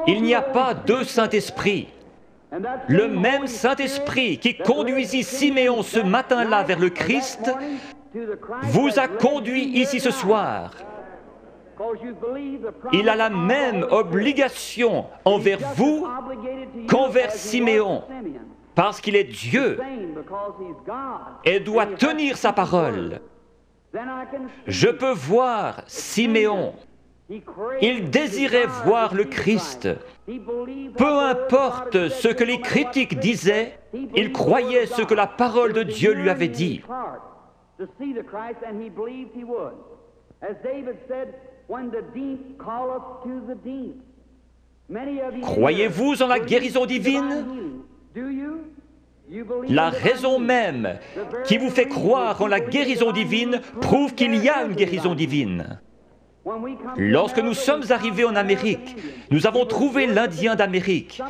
Il n'y a pas deux Saint-Esprits. Le même Saint-Esprit qui conduisit Siméon ce matin-là vers le Christ vous a conduit ici ce soir. Il a la même obligation envers vous qu'envers Siméon, parce qu'il est Dieu et doit tenir sa parole. Je peux voir Siméon. Il désirait voir le Christ. Peu importe ce que les critiques disaient, il croyait ce que la parole de Dieu lui avait dit. Croyez-vous en la guérison divine? La raison même qui vous fait croire en la guérison divine prouve qu'il y a une guérison divine. Lorsque nous sommes arrivés en Amérique, nous avons trouvé l'Indien d'Amérique.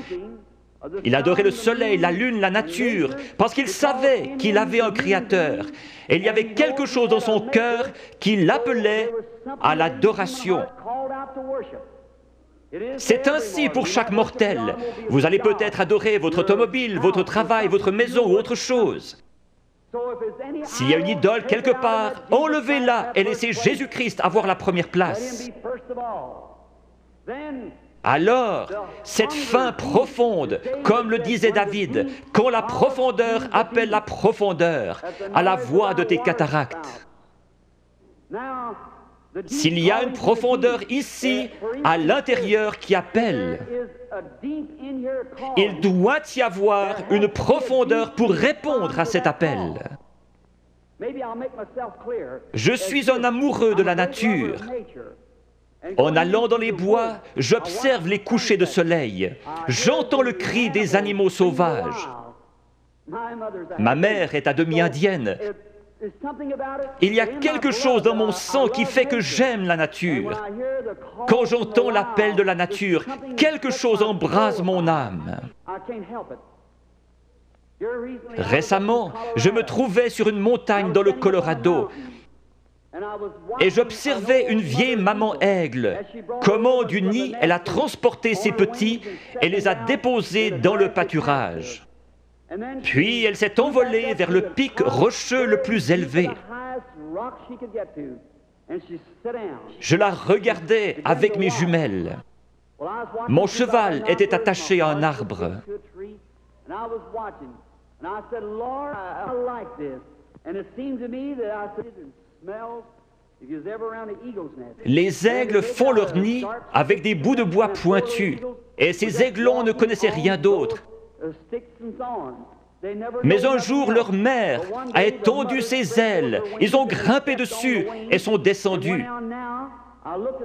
Il adorait le soleil, la lune, la nature, parce qu'il savait qu'il avait un Créateur. Et il y avait quelque chose dans son cœur qui l'appelait à l'adoration. C'est ainsi pour chaque mortel. Vous allez peut-être adorer votre automobile, votre travail, votre maison ou autre chose. S'il y a une idole quelque part, enlevez-la et laissez Jésus-Christ avoir la première place. Alors, cette faim profonde, comme le disait David, quand la profondeur appelle la profondeur, à la voix de tes cataractes. S'il y a une profondeur ici, à l'intérieur, qui appelle, il doit y avoir une profondeur pour répondre à cet appel. Je suis un amoureux de la nature. En allant dans les bois, j'observe les couchers de soleil. J'entends le cri des animaux sauvages. Ma mère est à demi indienne. Il y a quelque chose dans mon sang qui fait que j'aime la nature. Quand j'entends l'appel de la nature, quelque chose embrase mon âme. Récemment, je me trouvais sur une montagne dans le Colorado et j'observais une vieille maman aigle. Comment du nid elle a transporté ses petits et les a déposés dans le pâturage. Puis elle s'est envolée vers le pic rocheux le plus élevé. Je la regardais avec mes jumelles. Mon cheval était attaché à un arbre. Les aigles font leur nid avec des bouts de bois pointus, et ces aiglons ne connaissaient rien d'autre. Mais un jour, leur mère a étendu ses ailes, ils ont grimpé dessus et sont descendus.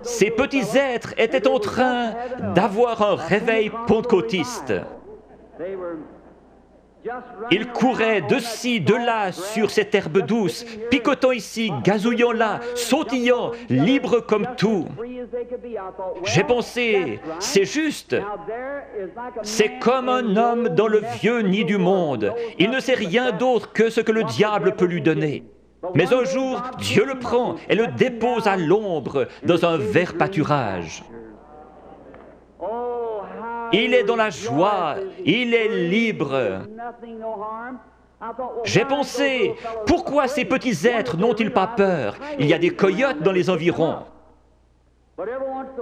Ces petits êtres étaient en train d'avoir un réveil pentecôtiste. Ils couraient de ci, de là, sur cette herbe douce, picotant ici, gazouillant là, sautillant, libres comme tout. J'ai pensé, c'est juste. C'est comme un homme dans le vieux nid du monde. Il ne sait rien d'autre que ce que le diable peut lui donner. Mais un jour, Dieu le prend et le dépose à l'ombre dans un vert pâturage. Il est dans la joie, il est libre. J'ai pensé, pourquoi ces petits êtres n'ont-ils pas peur? Il y a des coyotes dans les environs.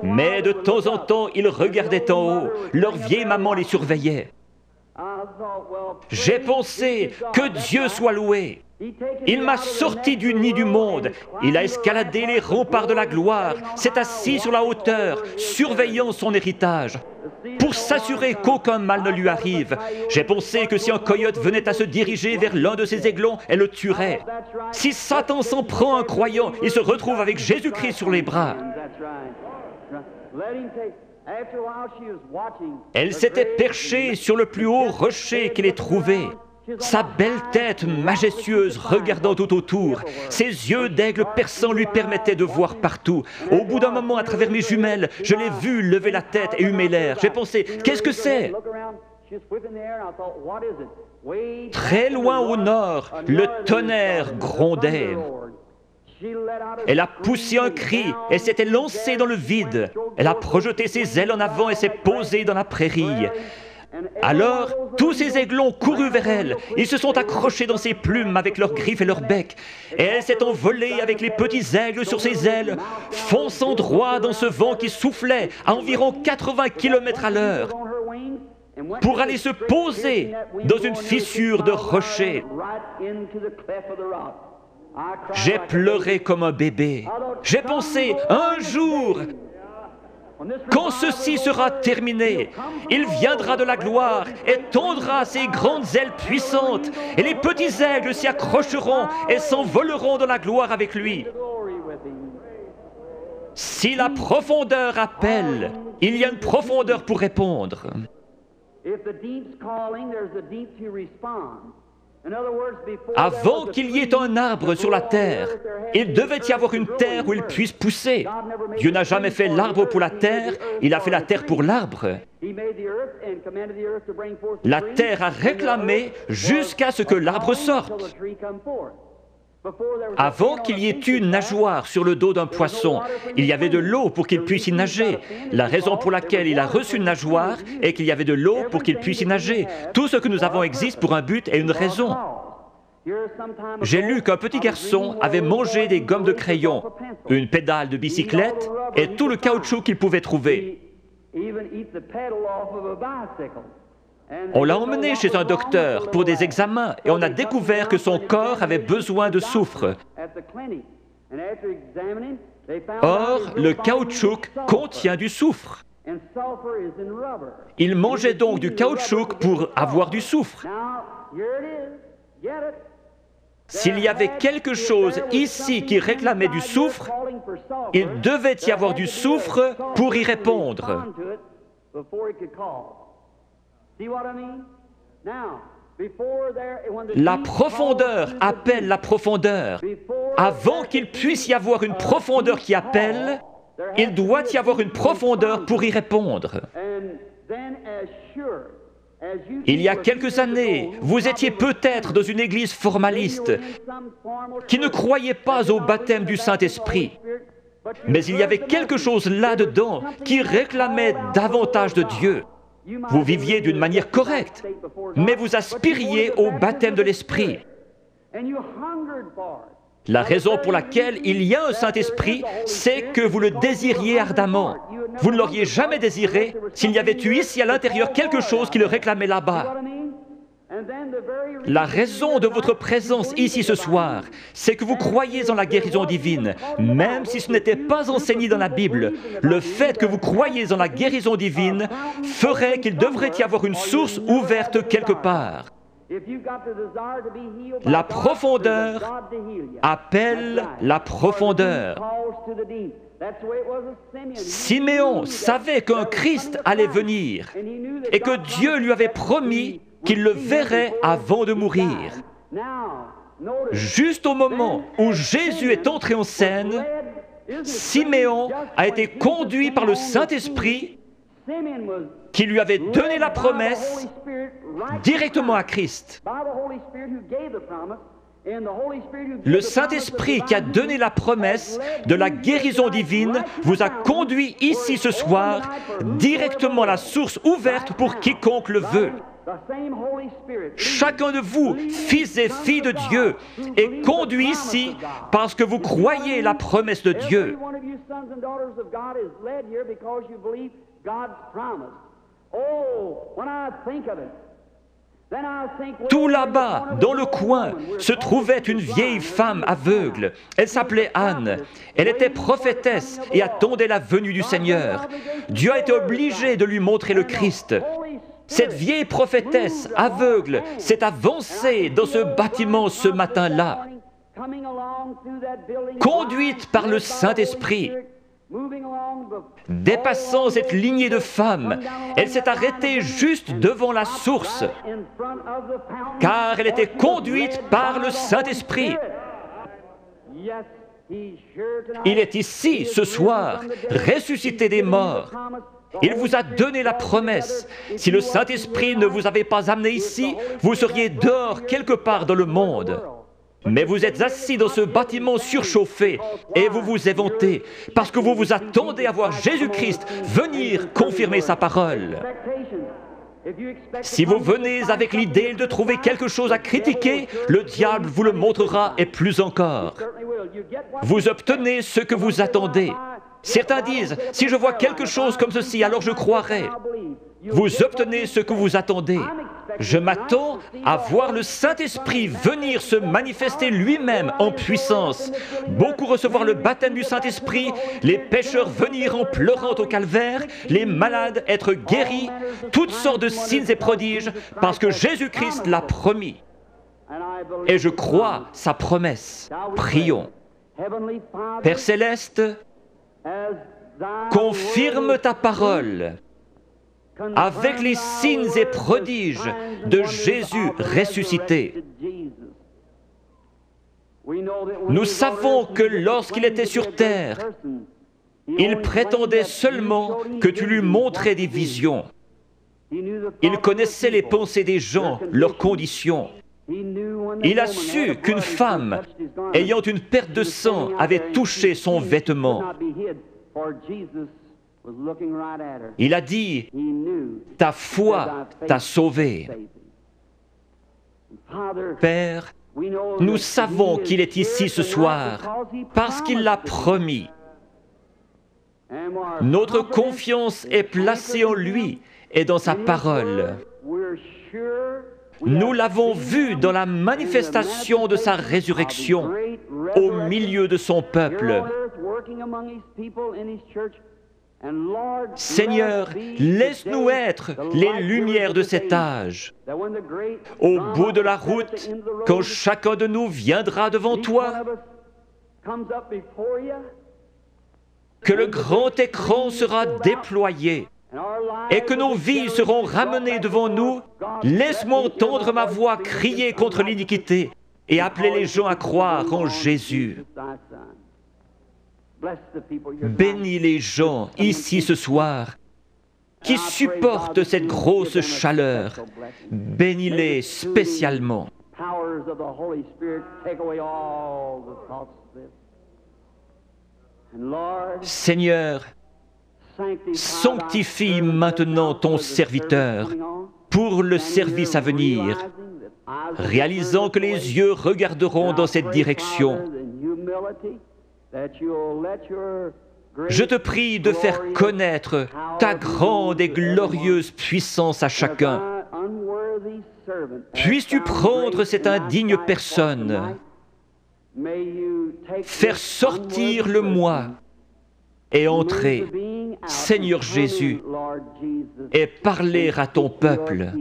Mais de temps en temps, ils regardaient en haut, leur vieille maman les surveillait. J'ai pensé, que Dieu soit loué. Il m'a sorti du nid du monde. Il a escaladé les remparts de la gloire, s'est assis sur la hauteur, surveillant son héritage, pour s'assurer qu'aucun mal ne lui arrive. J'ai pensé que si un coyote venait à se diriger vers l'un de ses aiglons, elle le tuerait. Si Satan s'en prend à un croyant, il se retrouve avec Jésus-Christ sur les bras. Elle s'était perchée sur le plus haut rocher qu'il ait trouvé. Sa belle tête majestueuse regardant tout autour, ses yeux d'aigle perçants lui permettaient de voir partout. Au bout d'un moment, à travers mes jumelles, je l'ai vue lever la tête et humer l'air. J'ai pensé, qu'est-ce que c'est? Très loin au nord, le tonnerre grondait. Elle a poussé un cri et s'était lancée dans le vide. Elle a projeté ses ailes en avant et s'est posée dans la prairie. Alors, tous ces aiglons coururent vers elle. Ils se sont accrochés dans ses plumes avec leurs griffes et leurs becs. Et elle s'est envolée avec les petits aigles sur ses ailes, fonçant droit dans ce vent qui soufflait à environ 80 km à l'heure, pour aller se poser dans une fissure de rocher. J'ai pleuré comme un bébé. J'ai pensé, un jour, quand ceci sera terminé, il viendra de la gloire et tendra ses grandes ailes puissantes, et les petits aigles s'y accrocheront et s'envoleront dans la gloire avec lui. Si la profondeur appelle, il y a une profondeur pour répondre. Avant qu'il y ait un arbre sur la terre, il devait y avoir une terre où il puisse pousser. Dieu n'a jamais fait l'arbre pour la terre, il a fait la terre pour l'arbre. La terre a réclamé jusqu'à ce que l'arbre sorte. Avant qu'il y ait une nageoire sur le dos d'un poisson, il y avait de l'eau pour qu'il puisse y nager. La raison pour laquelle il a reçu une nageoire est qu'il y avait de l'eau pour qu'il puisse y nager. Tout ce que nous avons existe pour un but et une raison. J'ai lu qu'un petit garçon avait mangé des gommes de crayon, une pédale de bicyclette et tout le caoutchouc qu'il pouvait trouver. On l'a emmené chez un docteur pour des examens et on a découvert que son corps avait besoin de soufre. Or, le caoutchouc contient du soufre. Il mangeait donc du caoutchouc pour avoir du soufre. S'il y avait quelque chose ici qui réclamait du soufre, il devait y avoir du soufre pour y répondre. La profondeur appelle la profondeur. Avant qu'il puisse y avoir une profondeur qui appelle, il doit y avoir une profondeur pour y répondre. Il y a quelques années, vous étiez peut-être dans une église formaliste qui ne croyait pas au baptême du Saint-Esprit. Mais il y avait quelque chose là-dedans qui réclamait davantage de Dieu. Vous viviez d'une manière correcte, mais vous aspiriez au baptême de l'Esprit. La raison pour laquelle il y a un Saint-Esprit, c'est que vous le désiriez ardemment. Vous ne l'auriez jamais désiré s'il y avait eu ici à l'intérieur quelque chose qui le réclamait là-bas. La raison de votre présence ici ce soir, c'est que vous croyez en la guérison divine, même si ce n'était pas enseigné dans la Bible. Le fait que vous croyez en la guérison divine ferait qu'il devrait y avoir une source ouverte quelque part. La profondeur appelle la profondeur. Siméon savait qu'un Christ allait venir et que Dieu lui avait promis qu'il le verrait avant de mourir. Juste au moment où Jésus est entré en scène, Siméon a été conduit par le Saint-Esprit qui lui avait donné la promesse directement à Christ. Le Saint-Esprit qui a donné la promesse de la guérison divine vous a conduit ici ce soir directement à la source ouverte pour quiconque le veut. Chacun de vous, fils et filles de Dieu, est conduit ici parce que vous croyez la promesse de Dieu. Tout là-bas, dans le coin, se trouvait une vieille femme aveugle. Elle s'appelait Anne. Elle était prophétesse et attendait la venue du Seigneur. Dieu a été obligé de lui montrer le Christ. Cette vieille prophétesse aveugle s'est avancée dans ce bâtiment ce matin-là, conduite par le Saint-Esprit. Dépassant cette lignée de femmes, elle s'est arrêtée juste devant la source, car elle était conduite par le Saint-Esprit. Il est ici, ce soir, ressuscité des morts. Il vous a donné la promesse. Si le Saint-Esprit ne vous avait pas amené ici, vous seriez dehors quelque part dans le monde. Mais vous êtes assis dans ce bâtiment surchauffé et vous vous éventez parce que vous vous attendez à voir Jésus-Christ venir confirmer sa parole. Si vous venez avec l'idée de trouver quelque chose à critiquer, le diable vous le montrera et plus encore. Vous obtenez ce que vous attendez. Certains disent, si je vois quelque chose comme ceci, alors je croirai. Vous obtenez ce que vous attendez. Je m'attends à voir le Saint-Esprit venir se manifester lui-même en puissance. Beaucoup recevoir le baptême du Saint-Esprit, les pécheurs venir en pleurant au calvaire, les malades être guéris, toutes sortes de signes et prodiges, parce que Jésus-Christ l'a promis. Et je crois sa promesse. Prions. Père Céleste, confirme ta parole avec les signes et prodiges de Jésus ressuscité. Nous savons que lorsqu'il était sur terre, il prétendait seulement que tu lui montrais des visions. Il connaissait les pensées des gens, leurs conditions. Il a su qu'une femme, ayant une perte de sang, avait touché son vêtement. Il a dit, ta foi t'a sauvé. Père, nous savons qu'il est ici ce soir parce qu'il l'a promis. Notre confiance est placée en lui et dans sa parole. Nous l'avons vu dans la manifestation de sa résurrection au milieu de son peuple. Seigneur, laisse-nous être les lumières de cet âge. Au bout de la route, quand chacun de nous viendra devant toi, que le grand écran sera déployé et que nos vies seront ramenées devant nous, laisse-moi entendre ma voix crier contre l'iniquité et appeler les gens à croire en Jésus. Bénis les gens ici ce soir qui supportent cette grosse chaleur. Bénis-les spécialement. Seigneur, sanctifie maintenant ton serviteur pour le service à venir, réalisant que les yeux regarderont dans cette direction. Je te prie de faire connaître ta grande et glorieuse puissance à chacun. Puisses-tu prendre cette indigne personne, faire sortir le moi et entrer, Seigneur Jésus, et parler à ton peuple.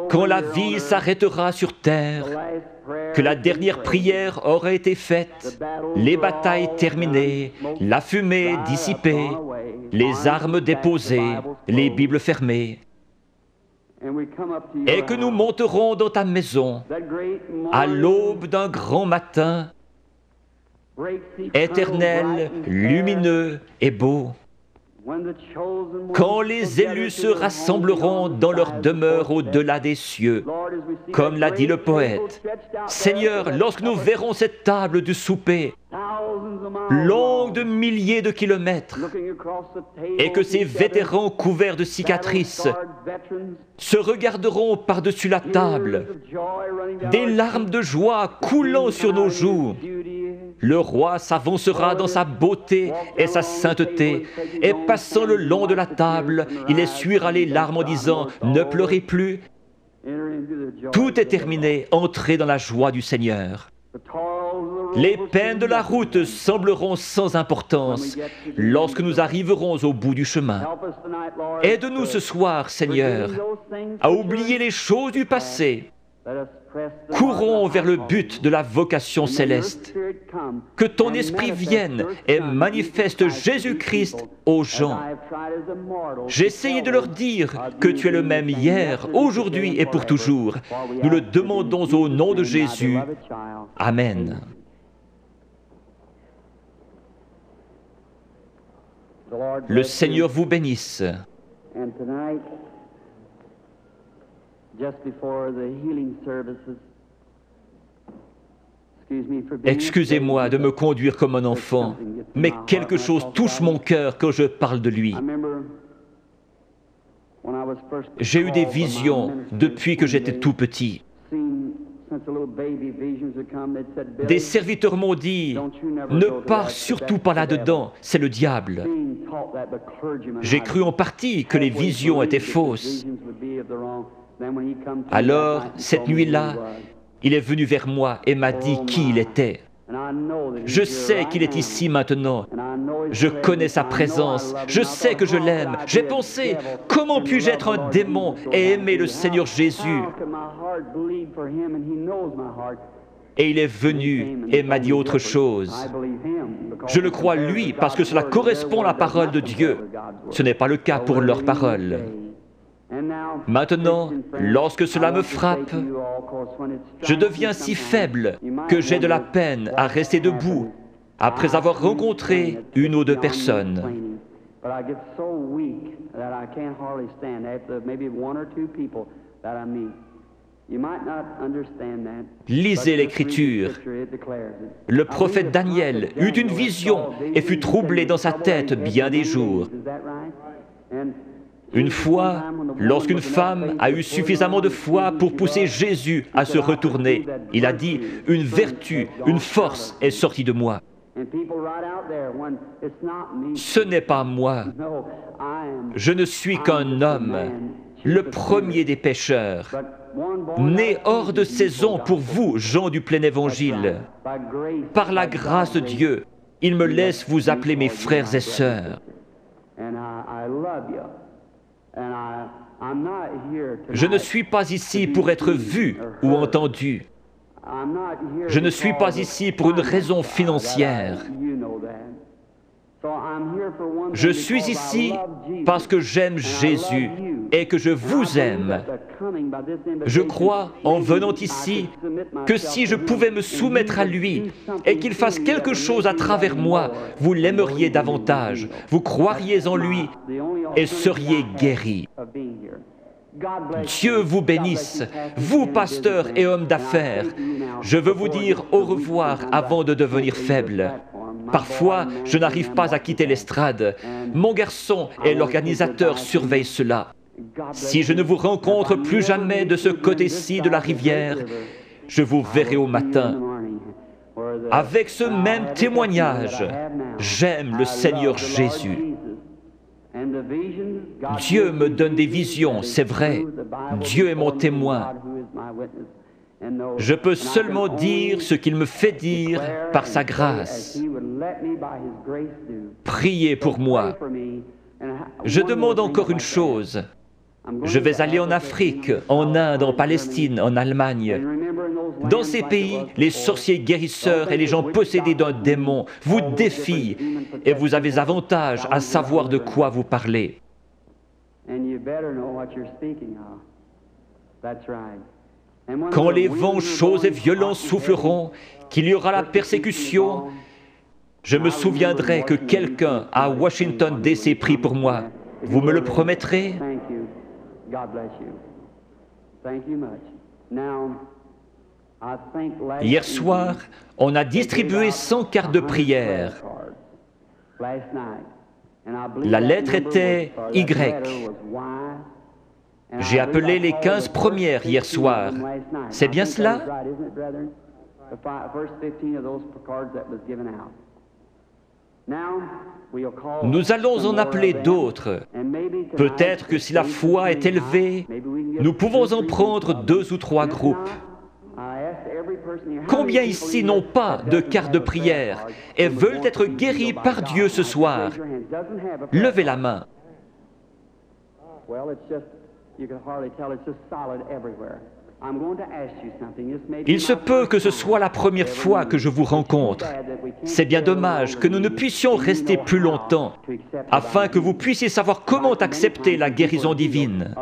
Quand la vie s'arrêtera sur terre, que la dernière prière aura été faite, les batailles terminées, la fumée dissipée, les armes déposées, les Bibles fermées, et que nous monterons dans ta maison à l'aube d'un grand matin, éternel, lumineux et beau, quand les élus se rassembleront dans leur demeure au-delà des cieux, comme l'a dit le poète. Seigneur, lorsque nous verrons cette table du souper, longue de milliers de kilomètres, et que ces vétérans couverts de cicatrices se regarderont par-dessus la table, des larmes de joie coulant sur nos joues, le roi s'avancera dans sa beauté et sa sainteté, et passant le long de la table, il essuiera les larmes en disant « Ne pleurez plus ». Tout est terminé, entrez dans la joie du Seigneur. Les peines de la route sembleront sans importance lorsque nous arriverons au bout du chemin. Aide-nous ce soir, Seigneur, à oublier les choses du passé. Courons vers le but de la vocation céleste. Que ton esprit vienne et manifeste Jésus-Christ aux gens. J'ai essayé de leur dire que tu es le même hier, aujourd'hui et pour toujours. Nous le demandons au nom de Jésus. Amen. Le Seigneur vous bénisse. Excusez-moi de me conduire comme un enfant, mais quelque chose touche mon cœur quand je parle de lui. J'ai eu des visions depuis que j'étais tout petit. Des serviteurs m'ont dit, ne pars surtout pas là-dedans, c'est le diable. J'ai cru en partie que les visions étaient fausses. Alors, cette nuit-là, il est venu vers moi et m'a dit qui il était. Je sais qu'il est ici maintenant. Je connais sa présence. Je sais que je l'aime. J'ai pensé, comment puis-je être un démon et aimer le Seigneur Jésus? Et il est venu et m'a dit autre chose. Je le crois lui parce que cela correspond à la parole de Dieu. Ce n'est pas le cas pour leur parole. Maintenant, lorsque cela me frappe, je deviens si faible que j'ai de la peine à rester debout après avoir rencontré une ou deux personnes. Lisez l'Écriture. Le prophète Daniel eut une vision et fut troublé dans sa tête bien des jours. Une fois, lorsqu'une femme a eu suffisamment de foi pour pousser Jésus à se retourner, il a dit, « Une vertu, une force est sortie de moi. » Ce n'est pas moi. Je ne suis qu'un homme, le premier des pécheurs, né hors de saison pour vous, gens du plein évangile. Par la grâce de Dieu, il me laisse vous appeler mes frères et sœurs. Je ne suis pas ici pour être vu ou entendu. Je ne suis pas ici pour une raison financière. Je suis ici parce que j'aime Jésus et que je vous aime. Je crois, en venant ici, que si je pouvais me soumettre à lui et qu'il fasse quelque chose à travers moi, vous l'aimeriez davantage, vous croiriez en lui et seriez guéris. Dieu vous bénisse, vous pasteurs et hommes d'affaires. Je veux vous dire au revoir avant de devenir faible. Parfois, je n'arrive pas à quitter l'estrade. Mon garçon et l'organisateur surveillent cela. Si je ne vous rencontre plus jamais de ce côté-ci de la rivière, je vous verrai au matin. Avec ce même témoignage, j'aime le Seigneur Jésus. Dieu me donne des visions, c'est vrai. Dieu est mon témoin. Je peux seulement dire ce qu'il me fait dire par sa grâce. Priez pour moi. Je demande encore une chose. Je vais aller en Afrique, en Inde, en Palestine, en Allemagne. Dans ces pays, les sorciers guérisseurs et les gens possédés d'un démon vous défient et vous avez avantage à savoir de quoi vous parlez. Quand les vents chauds et violents souffleront, qu'il y aura la persécution, je me souviendrai que quelqu'un à Washington D.C. prie pour moi. Vous me le promettrez? Hier soir, on a distribué 100 cartes de prière. La lettre était Y. J'ai appelé les 15 premières hier soir. C'est bien cela? Nous allons en appeler d'autres. Peut-être que si la foi est élevée, nous pouvons en prendre 2 ou 3 groupes. Combien ici n'ont pas de carte de prière et veulent être guéris par Dieu ce soir? Levez la main. Il se peut que ce soit la première fois que je vous rencontre. C'est bien dommage que nous ne puissions rester plus longtemps, afin que vous puissiez savoir comment accepter la guérison divine.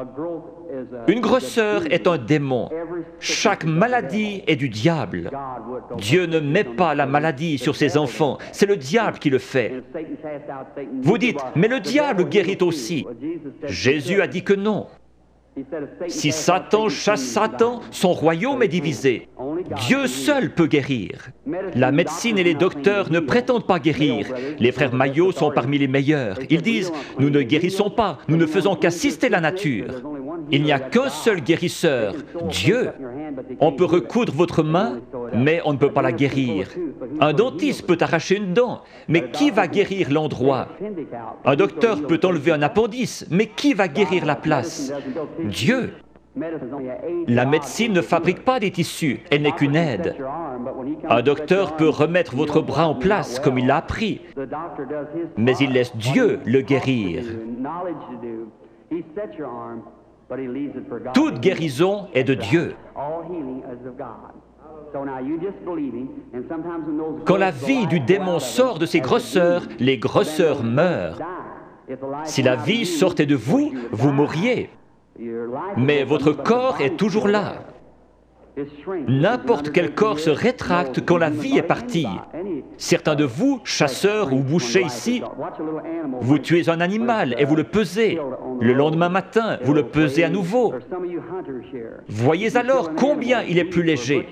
Une grosseur est un démon. Chaque maladie est du diable. Dieu ne met pas la maladie sur ses enfants, c'est le diable qui le fait. Vous dites, mais le diable guérit aussi. Jésus a dit que non. Si Satan chasse Satan, son royaume est divisé. Dieu seul peut guérir. La médecine et les docteurs ne prétendent pas guérir. Les frères Maillot sont parmi les meilleurs. Ils disent « Nous ne guérissons pas, nous ne faisons qu'assister la nature. » Il n'y a qu'un seul guérisseur, Dieu. On peut recoudre votre main, mais on ne peut pas la guérir. Un dentiste peut arracher une dent, mais qui va guérir l'endroit? Un docteur peut enlever un appendice, mais qui va guérir la place? Dieu. La médecine ne fabrique pas des tissus, elle n'est qu'une aide. Un docteur peut remettre votre bras en place comme il l'a appris, mais il laisse Dieu le guérir. Toute guérison est de Dieu. Quand la vie du démon sort de ses grosseurs, les grosseurs meurent. Si la vie sortait de vous, vous mourriez. Mais votre corps est toujours là. N'importe quel corps se rétracte quand la vie est partie. Certains de vous, chasseurs ou bouchers ici, vous tuez un animal et vous le pesez. Le lendemain matin, vous le pesez à nouveau. Voyez alors combien il est plus léger.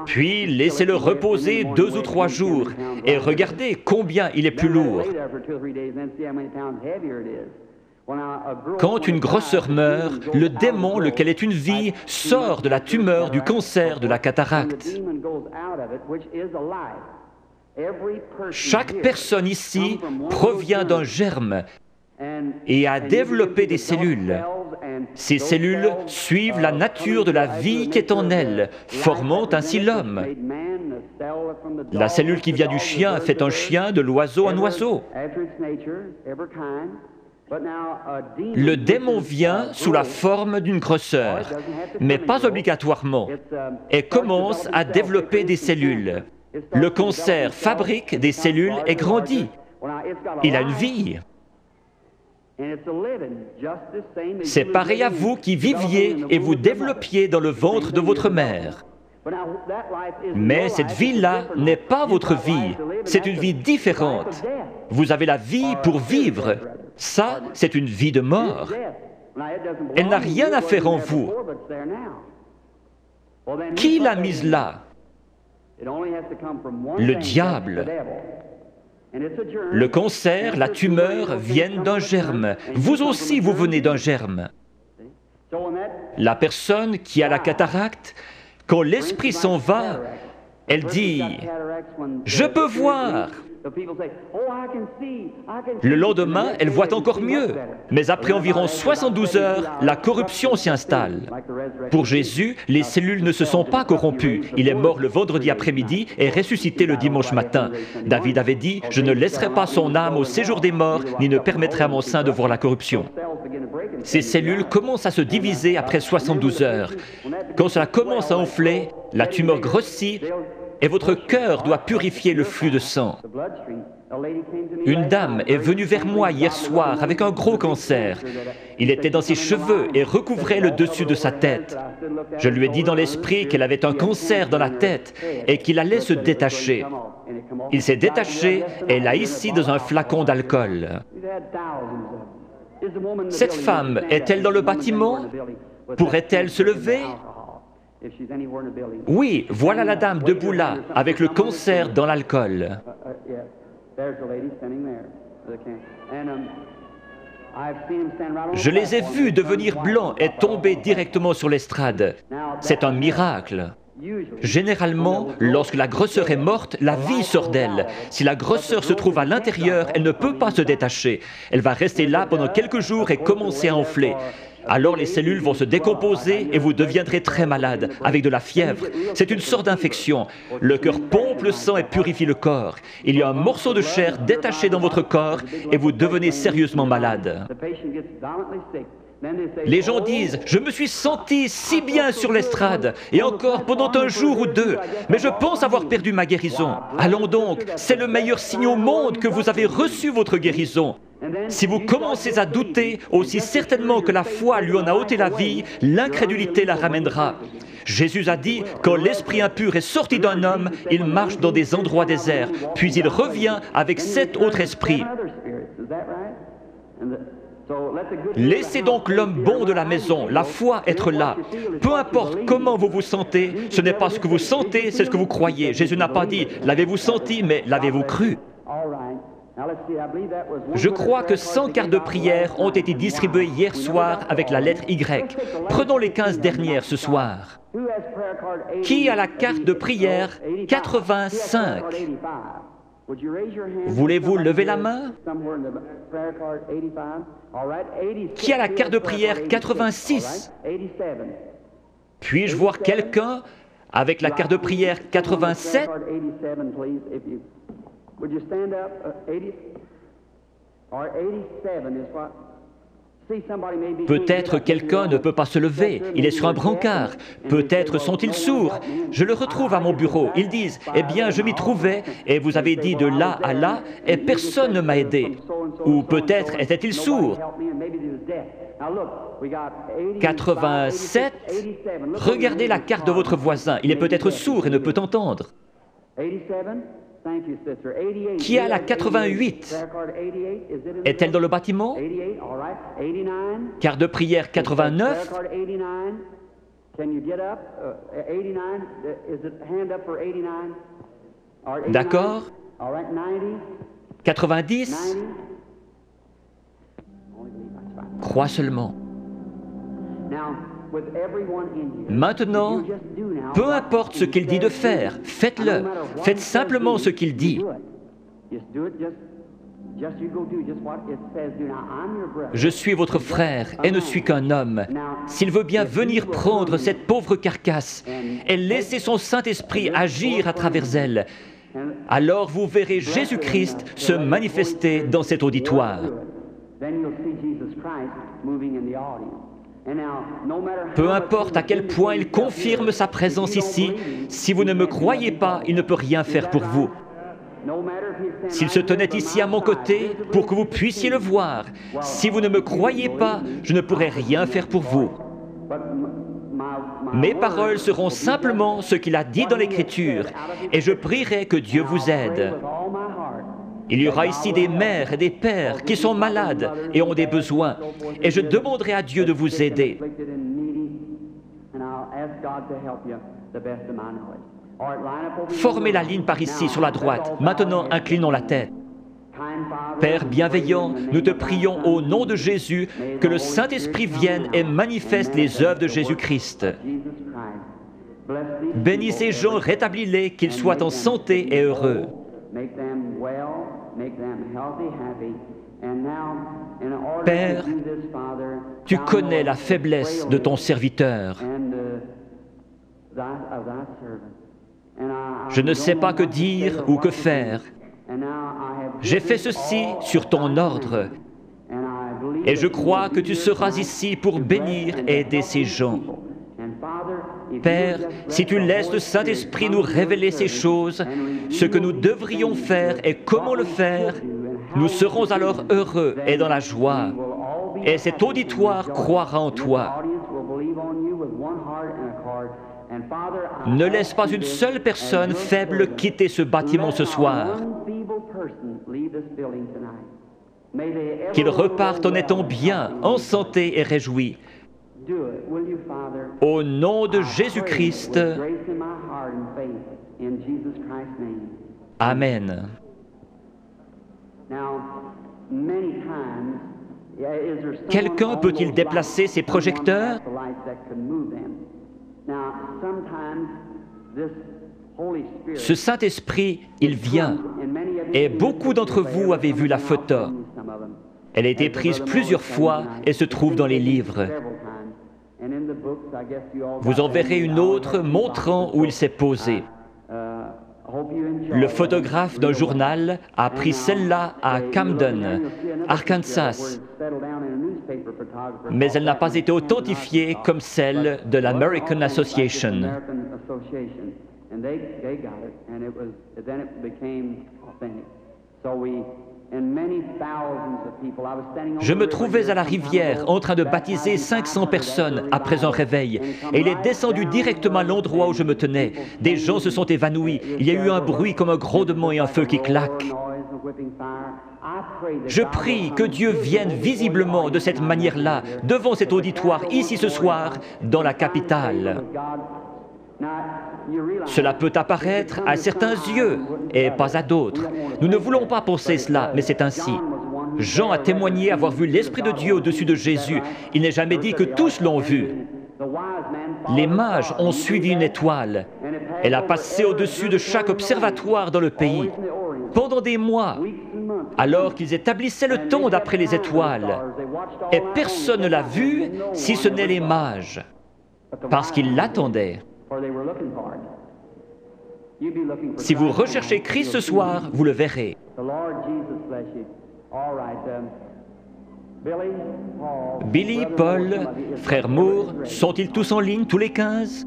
Puis laissez-le reposer 2 ou 3 jours et regardez combien il est plus lourd. Quand une grosseur meurt, le démon, lequel est une vie, sort de la tumeur, du cancer, de la cataracte. Chaque personne ici provient d'un germe et a développé des cellules. Ces cellules suivent la nature de la vie qui est en elles, formant ainsi l'homme. La cellule qui vient du chien fait un chien, de l'oiseau un oiseau. Le démon vient sous la forme d'une grosseur, mais pas obligatoirement, et commence à développer des cellules. Le cancer fabrique des cellules et grandit. Il a une vie. C'est pareil à vous qui viviez et vous développiez dans le ventre de votre mère. Mais cette vie-là n'est pas votre vie, c'est une vie différente. Vous avez la vie pour vivre. Ça, c'est une vie de mort. Elle n'a rien à faire en vous. Qui l'a mise là? Le diable. Le cancer, la tumeur viennent d'un germe. Vous aussi, vous venez d'un germe. La personne qui a la cataracte, quand l'esprit s'en va, elle dit « Je peux voir ». Le lendemain, elle voit encore mieux, mais après environ 72 heures, la corruption s'y installe. Pour Jésus, les cellules ne se sont pas corrompues. Il est mort le vendredi après-midi et ressuscité le dimanche matin. David avait dit « Je ne laisserai pas son âme au séjour des morts, ni ne permettrai à mon sein de voir la corruption ». Ces cellules commencent à se diviser après 72 heures. Quand cela commence à enfler, la tumeur grossit, et votre cœur doit purifier le flux de sang. Une dame est venue vers moi hier soir avec un gros cancer. Il était dans ses cheveux et recouvrait le dessus de sa tête. Je lui ai dit dans l'esprit qu'elle avait un cancer dans la tête et qu'il allait se détacher. Il s'est détaché et l'a ici dans un flacon d'alcool. Cette femme est-elle dans le bâtiment? Pourrait-elle se lever? Oui, voilà la dame debout là, avec le cancer dans l'alcool. Je les ai vus devenir blancs et tomber directement sur l'estrade. C'est un miracle. Généralement, lorsque la grosseur est morte, la vie sort d'elle. Si la grosseur se trouve à l'intérieur, elle ne peut pas se détacher. Elle va rester là pendant quelques jours et commencer à enfler. Alors les cellules vont se décomposer et vous deviendrez très malade, avec de la fièvre. C'est une sorte d'infection. Le cœur pompe le sang et purifie le corps. Il y a un morceau de chair détaché dans votre corps et vous devenez sérieusement malade. Les gens disent « Je me suis senti si bien sur l'estrade, et encore pendant un jour ou deux, mais je pense avoir perdu ma guérison. » Allons donc, c'est le meilleur signe au monde que vous avez reçu votre guérison. Si vous commencez à douter, aussi certainement que la foi lui en a ôté la vie, l'incrédulité la ramènera. Jésus a dit, quand l'esprit impur est sorti d'un homme, il marche dans des endroits déserts, puis il revient avec 7 autres esprits. Laissez donc l'homme bon de la maison, la foi, être là. Peu importe comment vous vous sentez, ce n'est pas ce que vous sentez, c'est ce que vous croyez. Jésus n'a pas dit « l'avez-vous senti », mais « l'avez-vous cru ». Je crois que 100 cartes de prière ont été distribuées hier soir avec la lettre Y. Prenons les 15 dernières ce soir. Qui a la carte de prière 85? Voulez-vous lever la main? Qui a la carte de prière 86? Puis-je voir quelqu'un avec la carte de prière 87? Peut-être quelqu'un ne peut pas se lever, il est sur un brancard. Peut-être sont-ils sourds. Je le retrouve à mon bureau. Ils disent, « Eh bien, je m'y trouvais, et vous avez dit de là à là, et personne ne m'a aidé. » Ou peut-être était-il sourd. 87, regardez la carte de votre voisin. Il est peut-être sourd et ne peut entendre. Qui a la 88? Est-elle dans le bâtiment? Carte de prière 89? D'accord. 90? Crois seulement. Maintenant, peu importe ce qu'il dit de faire, faites-le. Faites simplement ce qu'il dit. Je suis votre frère et ne suis qu'un homme. S'il veut bien venir prendre cette pauvre carcasse et laisser son Saint-Esprit agir à travers elle, alors vous verrez Jésus-Christ se manifester dans cet auditoire. Peu importe à quel point il confirme sa présence ici, si vous ne me croyez pas, il ne peut rien faire pour vous. S'il se tenait ici à mon côté pour que vous puissiez le voir, si vous ne me croyez pas, je ne pourrai rien faire pour vous. Mes paroles seront simplement ce qu'il a dit dans l'Écriture, et je prierai que Dieu vous aide. Il y aura ici des mères et des pères qui sont malades et ont des besoins, et je demanderai à Dieu de vous aider. Formez la ligne par ici, sur la droite. Maintenant, inclinons la tête. Père bienveillant, nous te prions au nom de Jésus que le Saint-Esprit vienne et manifeste les œuvres de Jésus-Christ. Bénis ces gens, rétablis-les, qu'ils soient en santé et heureux. Père, tu connais la faiblesse de ton serviteur. Je ne sais pas que dire ou que faire. J'ai fait ceci sur ton ordre, et je crois que tu seras ici pour bénir et aider ces gens. Père, si tu laisses le Saint-Esprit nous révéler ces choses, ce que nous devrions faire et comment le faire, nous serons alors heureux et dans la joie. Et cet auditoire croira en toi. Ne laisse pas une seule personne faible quitter ce bâtiment ce soir. Qu'ils repartent en étant bien, en santé et réjouis. Au nom de Jésus-Christ. Amen. Quelqu'un peut-il déplacer ses projecteurs? Ce Saint-Esprit, il vient, et beaucoup d'entre vous avez vu la photo. Elle a été prise plusieurs fois et se trouve dans les livres. Vous en verrez une autre montrant où il s'est posé. Le photographe d'un journal a pris celle-là à Camden, Arkansas, mais elle n'a pas été authentifiée comme celle de l'American Association. Je me trouvais à la rivière en train de baptiser 500 personnes après un réveil, et il est descendu directement à l'endroit où je me tenais. Des gens se sont évanouis, il y a eu un bruit comme un grondement et un feu qui claque. Je prie que Dieu vienne visiblement de cette manière-là, devant cet auditoire, ici ce soir, dans la capitale. Cela peut apparaître à certains yeux et pas à d'autres. Nous ne voulons pas penser cela, mais c'est ainsi. Jean a témoigné avoir vu l'Esprit de Dieu au-dessus de Jésus. Il n'est jamais dit que tous l'ont vu. Les mages ont suivi une étoile. Elle a passé au-dessus de chaque observatoire dans le pays. Pendant des mois, alors qu'ils établissaient le temps d'après les étoiles, et personne ne l'a vue si ce n'est les mages, parce qu'ils l'attendaient. Si vous recherchez Christ ce soir, vous le verrez. Billy, Paul, frère Moore, sont-ils tous en ligne, tous les 15?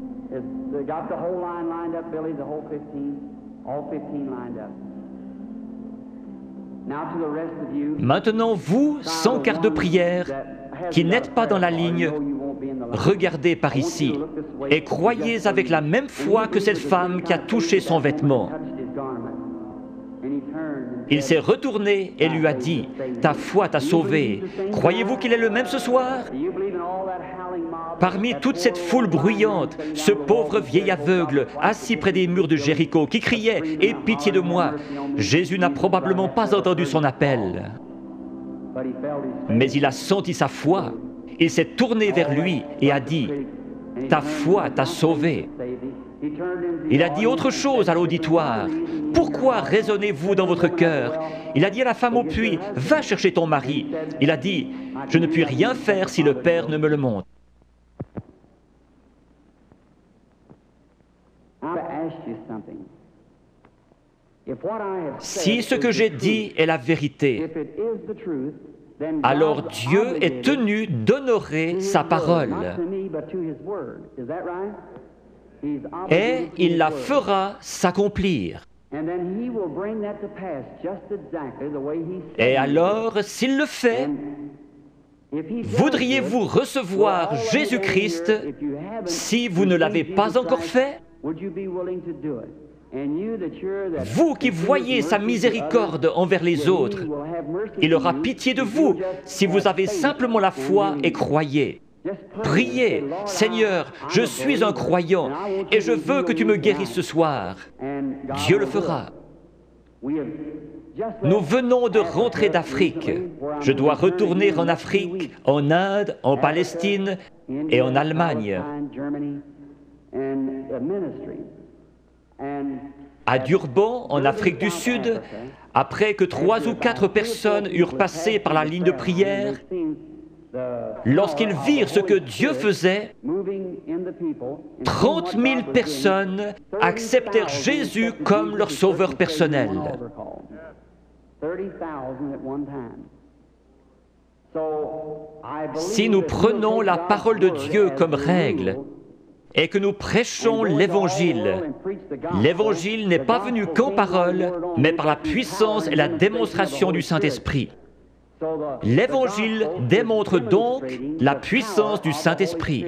Maintenant, vous, sans carte de prière, qui n'êtes pas dans la ligne, regardez par ici et croyez avec la même foi que cette femme qui a touché son vêtement. Il s'est retourné et lui a dit, « Ta foi t'a sauvé. Croyez-vous qu'il est le même ce soir ?» Parmi toute cette foule bruyante, ce pauvre vieil aveugle, assis près des murs de Jéricho, qui criait « Aie pitié de moi !» Jésus n'a probablement pas entendu son appel. Mais il a senti sa foi. Il s'est tourné vers lui et a dit, « Ta foi t'a sauvé. » Il a dit autre chose à l'auditoire. « Pourquoi raisonnez-vous dans votre cœur ?» Il a dit à la femme au puits, « Va chercher ton mari. » Il a dit, « Je ne puis rien faire si le Père ne me le montre. » Si ce que j'ai dit est la vérité, alors Dieu est tenu d'honorer sa parole. Et il la fera s'accomplir. Et alors, s'il le fait, voudriez-vous recevoir Jésus-Christ si vous ne l'avez pas encore fait? Vous qui voyez sa miséricorde envers les autres, il aura pitié de vous si vous avez simplement la foi et croyez. Priez, « Seigneur, je suis un croyant et je veux que tu me guérisses ce soir. » Dieu le fera. Nous venons de rentrer d'Afrique. Je dois retourner en Afrique, en Inde, en Palestine et en Allemagne. À Durban, en Afrique du Sud, après que 3 ou 4 personnes eurent passé par la ligne de prière, lorsqu'ils virent ce que Dieu faisait, 30 000 personnes acceptèrent Jésus comme leur sauveur personnel. Si nous prenons la parole de Dieu comme règle et que nous prêchons l'Évangile, l'Évangile n'est pas venu qu'en parole, mais par la puissance et la démonstration du Saint-Esprit. L'Évangile démontre donc la puissance du Saint-Esprit.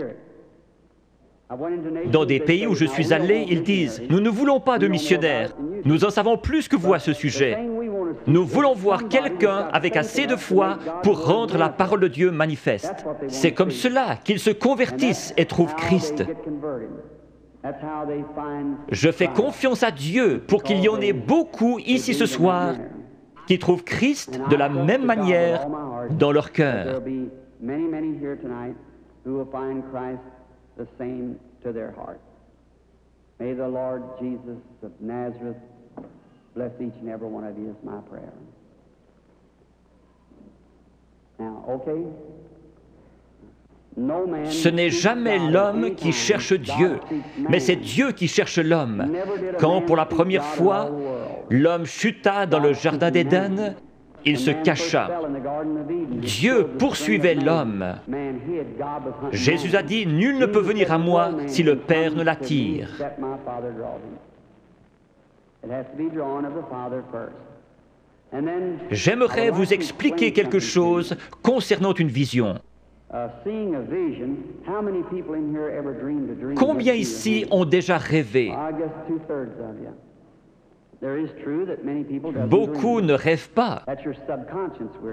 Dans des pays où je suis allé, ils disent « Nous ne voulons pas de missionnaires, nous en savons plus que vous à ce sujet. Nous voulons voir quelqu'un avec assez de foi pour rendre la parole de Dieu manifeste. » C'est comme cela qu'ils se convertissent et trouvent Christ. Je fais confiance à Dieu pour qu'il y en ait beaucoup ici ce soir qui trouvent Christ de la même manière dans leur cœur. The same to their heart. May the Lord Jesus of Nazareth bless each and every one of you is my prayer. Now, okay? Ce n'est jamais l'homme qui cherche Dieu, mais c'est Dieu qui cherche l'homme. Quand pour la première fois, l'homme chuta dans le jardin d'Éden, il se cacha. Dieu poursuivait l'homme. Jésus a dit, « Nul ne peut venir à moi si le Père ne l'attire. » J'aimerais vous expliquer quelque chose concernant une vision. Combien ici ont déjà rêvé? Beaucoup ne rêvent pas.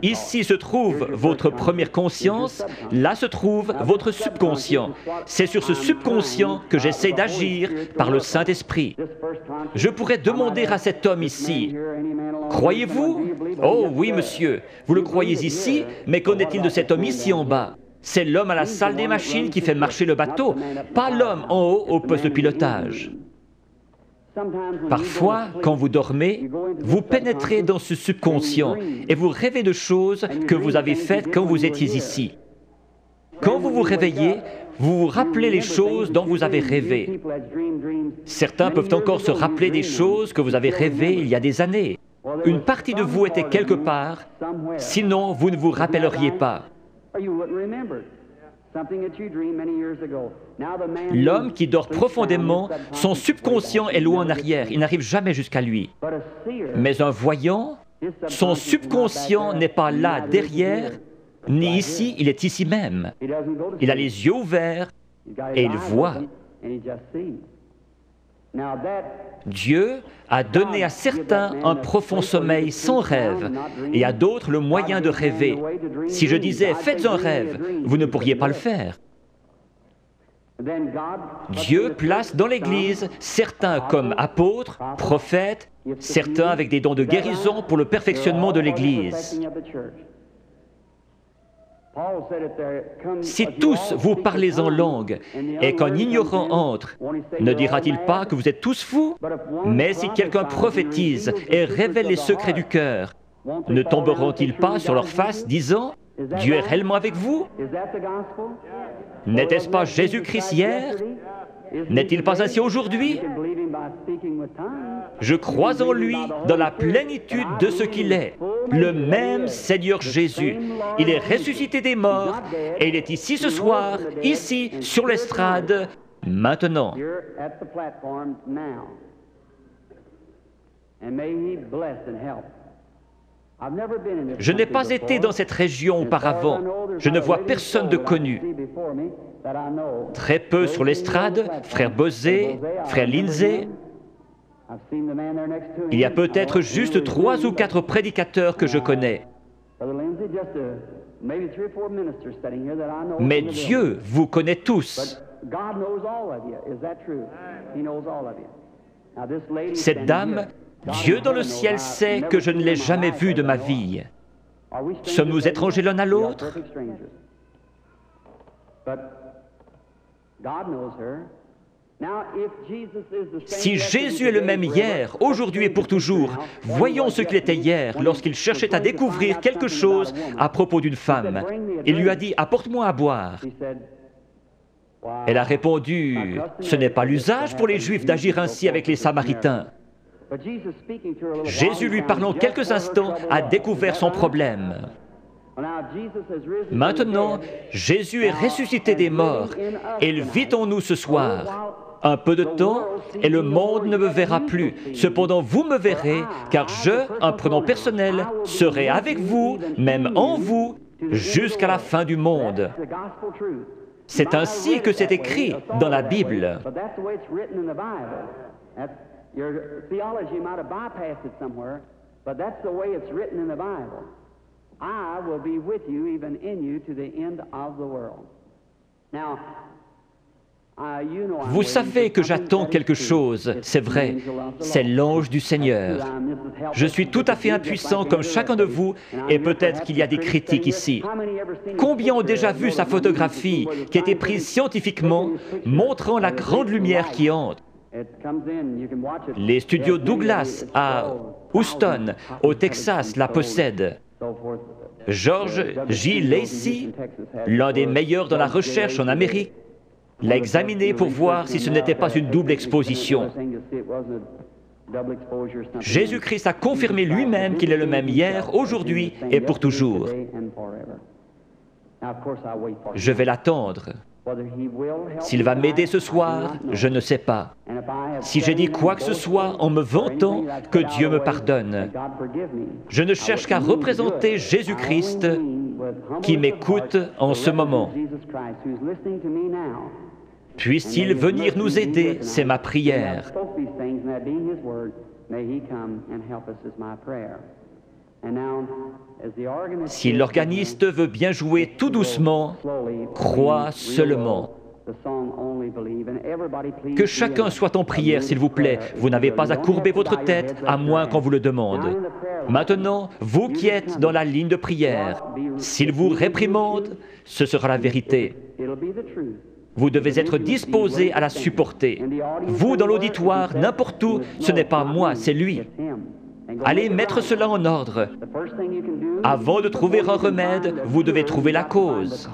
Ici se trouve votre première conscience, là se trouve votre subconscient. C'est sur ce subconscient que j'essaie d'agir par le Saint-Esprit. Je pourrais demander à cet homme ici, « Croyez-vous » ? « Oh oui, monsieur, vous le croyez ici, mais qu'en est-il de cet homme ici en bas ? C'est l'homme à la salle des machines qui fait marcher le bateau, pas l'homme en haut au poste de pilotage. » Parfois, quand vous dormez, vous pénétrez dans ce subconscient et vous rêvez de choses que vous avez faites quand vous étiez ici. Quand vous vous réveillez, vous vous rappelez les choses dont vous avez rêvé. Certains peuvent encore se rappeler des choses que vous avez rêvées il y a des années. Une partie de vous était quelque part, sinon vous ne vous rappelleriez pas. L'homme qui dort profondément, son subconscient est loin en arrière, il n'arrive jamais jusqu'à lui. Mais un voyant, son subconscient n'est pas là derrière, ni ici, il est ici même. Il a les yeux ouverts et il voit. Dieu a donné à certains un profond sommeil sans rêve et à d'autres le moyen de rêver. Si je disais « faites un rêve », vous ne pourriez pas le faire. Dieu place dans l'Église certains comme apôtres, prophètes, certains avec des dons de guérison pour le perfectionnement de l'Église. Si tous vous parlez en langue et qu'un ignorant entre, ne dira-t-il pas que vous êtes tous fous? Mais si quelqu'un prophétise et révèle les secrets du cœur, ne tomberont-ils pas sur leur face disant « Dieu est réellement avec vous » ? N'était-ce pas Jésus-Christ hier? N'est-il pas ainsi aujourd'hui? Je crois en lui dans la plénitude de ce qu'il est, le même Seigneur Jésus. Il est ressuscité des morts et il est ici ce soir, ici, sur l'estrade, maintenant. Je n'ai pas été dans cette région auparavant. Je ne vois personne de connu. Très peu sur l'estrade, frère Bosé, frère Lindsay. Il y a peut-être juste 3 ou 4 prédicateurs que je connais. Mais Dieu vous connaît tous. Cette dame, Dieu dans le ciel sait que je ne l'ai jamais vue de ma vie. Sommes-nous étrangers l'un à l'autre? Si Jésus est le même hier, aujourd'hui et pour toujours, voyons ce qu'il était hier lorsqu'il cherchait à découvrir quelque chose à propos d'une femme. Il lui a dit « Apporte-moi à boire ». Elle a répondu « Ce n'est pas l'usage pour les Juifs d'agir ainsi avec les Samaritains ». Jésus, lui parlant quelques instants, a découvert son problème. Maintenant, Jésus est ressuscité des morts et il vit en nous ce soir. Un peu de temps et le monde ne me verra plus. Cependant, vous me verrez, car je, un prénom personnel, serai avec vous, même en vous, jusqu'à la fin du monde. C'est ainsi que c'est écrit dans la Bible. Your theology might have bypassed it somewhere, but that's the way it's written in the Bible. I will be with you, even in you, to the end of the world. Now, vous savez que j'attends quelque chose, c'est vrai, c'est l'ange du Seigneur. Je suis tout à fait impuissant comme chacun de vous, et peut-être qu'il y a des critiques ici. Combien ont déjà vu sa photographie qui a été prise scientifiquement, montrant la grande lumière qui entre? Les studios Douglas à Houston, au Texas, la possèdent. George J. Lacey, l'un des meilleurs dans la recherche en Amérique, l'a examiné pour voir si ce n'était pas une double exposition. Jésus-Christ a confirmé lui-même qu'il est le même hier, aujourd'hui et pour toujours. Je vais l'attendre. S'il va m'aider ce soir, je ne sais pas. Si j'ai dit quoi que ce soit en me vantant, que Dieu me pardonne. Je ne cherche qu'à représenter Jésus-Christ qui m'écoute en ce moment. Puisse-t-il venir nous aider, c'est ma prière. May He come and help us is my prayer. And now, as the organist Si l'organiste veut bien jouer tout doucement, crois seulement. Que chacun soit en prière, s'il vous plaît. Vous n'avez pas à courber votre tête, à moins qu'on vous le demande. Maintenant, vous qui êtes dans la ligne de prière, s'il vous réprimande, ce sera la vérité. Vous devez être disposé à la supporter. Vous, dans l'auditoire, n'importe où, ce n'est pas moi, c'est lui. Allez mettre cela en ordre. Avant de trouver un remède, vous devez trouver la cause.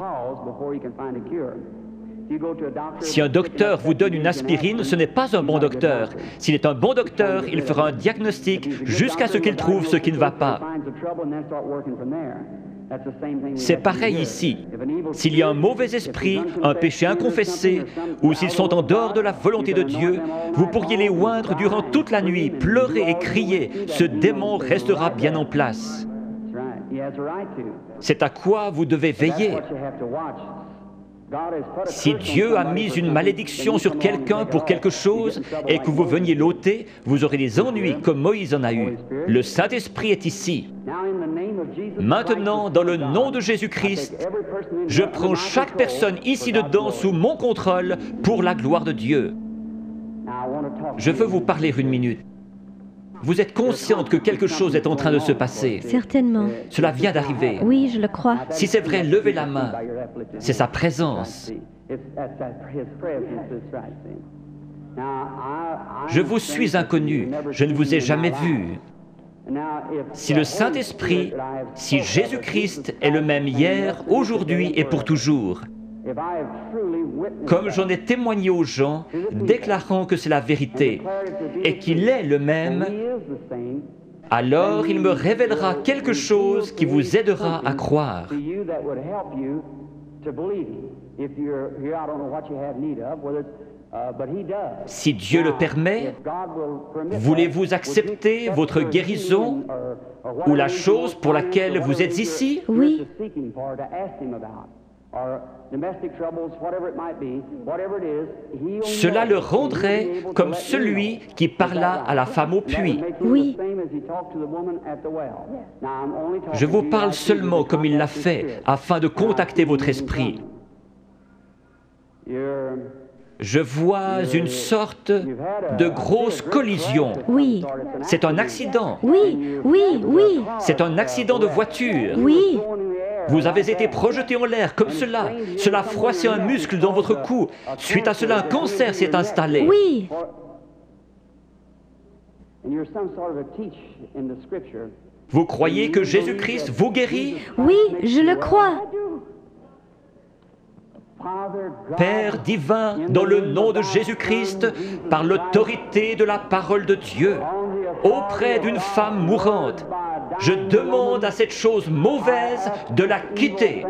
Si un docteur vous donne une aspirine, ce n'est pas un bon docteur. S'il est un bon docteur, il fera un diagnostic jusqu'à ce qu'il trouve ce qui ne va pas. C'est pareil ici. S'il y a un mauvais esprit, un péché inconfessé, ou s'ils sont en dehors de la volonté de Dieu, vous pourriez les oindre durant toute la nuit, pleurer et crier. Ce démon restera bien en place. C'est à quoi vous devez veiller. Si Dieu a mis une malédiction sur quelqu'un pour quelque chose et que vous veniez l'ôter, vous aurez des ennuis comme Moïse en a eu. Le Saint-Esprit est ici. Maintenant, dans le nom de Jésus-Christ, je prends chaque personne ici dedans sous mon contrôle pour la gloire de Dieu. Je veux vous parler une minute. Vous êtes consciente que quelque chose est en train de se passer. Certainement. Cela vient d'arriver. Oui, je le crois. Si c'est vrai, levez la main. C'est sa présence. Je vous suis inconnu. Je ne vous ai jamais vu. Si le Saint-Esprit, si Jésus-Christ est le même hier, aujourd'hui et pour toujours, comme j'en ai témoigné aux gens, déclarant que c'est la vérité et qu'il est le même, alors il me révélera quelque chose qui vous aidera à croire. Si Dieu le permet, voulez-vous accepter votre guérison ou la chose pour laquelle vous êtes ici? Oui. Cela le rendrait comme celui qui parla à la femme au puits. Oui. Je vous parle seulement comme il l'a fait, afin de contacter votre esprit. Je vois une sorte de grosse collision. Oui. C'est un accident. Oui, oui, oui. C'est un accident de voiture. Oui. Vous avez été projeté en l'air comme cela. Cela a froissé un muscle dans votre cou. Suite à cela, un cancer s'est installé. Oui. Vous croyez que Jésus-Christ vous guérit? Oui, je le crois. Père divin, dans le nom de Jésus-Christ, par l'autorité de la parole de Dieu, auprès d'une femme mourante, je demande à cette chose mauvaise de la quitter.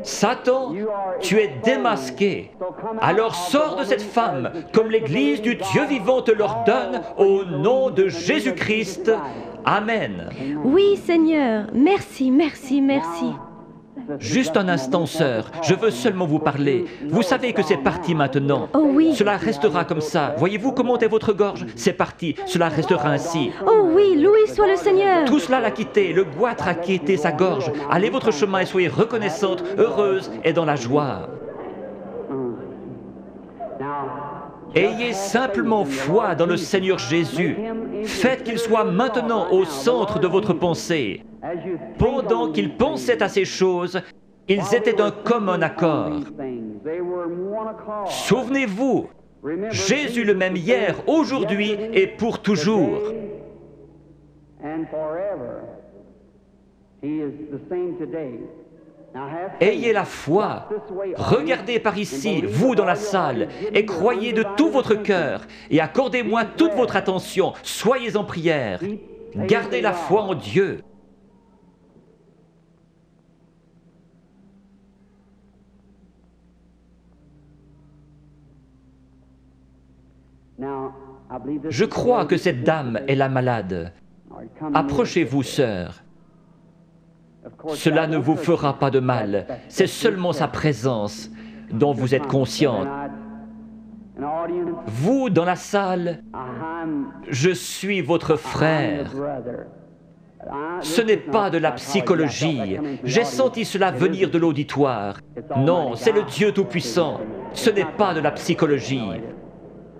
Satan, tu es démasqué. Alors sors de cette femme, comme l'Église du Dieu vivant te l'ordonne, au nom de Jésus-Christ. Amen. Oui, Seigneur. Merci, merci, merci. Juste un instant, sœur, je veux seulement vous parler. Vous savez que c'est parti maintenant. Oh oui. Cela restera comme ça. Voyez-vous comment est votre gorge? C'est parti, cela restera ainsi. Oh oui, loué soit le Seigneur. Tout cela l'a quitté, le goitre a quitté sa gorge. Allez votre chemin et soyez reconnaissante, heureuse et dans la joie. Ayez simplement foi dans le Seigneur Jésus. Faites qu'il soit maintenant au centre de votre pensée. Pendant qu'ils pensaient à ces choses, ils étaient d'un commun accord. Souvenez-vous, Jésus le même hier, aujourd'hui et pour toujours. Ayez la foi. Regardez par ici, vous dans la salle, et croyez de tout votre cœur, et accordez-moi toute votre attention. Soyez en prière. Gardez la foi en Dieu. Je crois que cette dame est la malade. Approchez-vous, sœur. Cela ne vous fera pas de mal. C'est seulement sa présence dont vous êtes consciente. Vous, dans la salle, Je suis votre frère. Ce n'est pas de la psychologie. J'ai senti cela venir de l'auditoire. Non, c'est le Dieu Tout-Puissant. Ce n'est pas de la psychologie.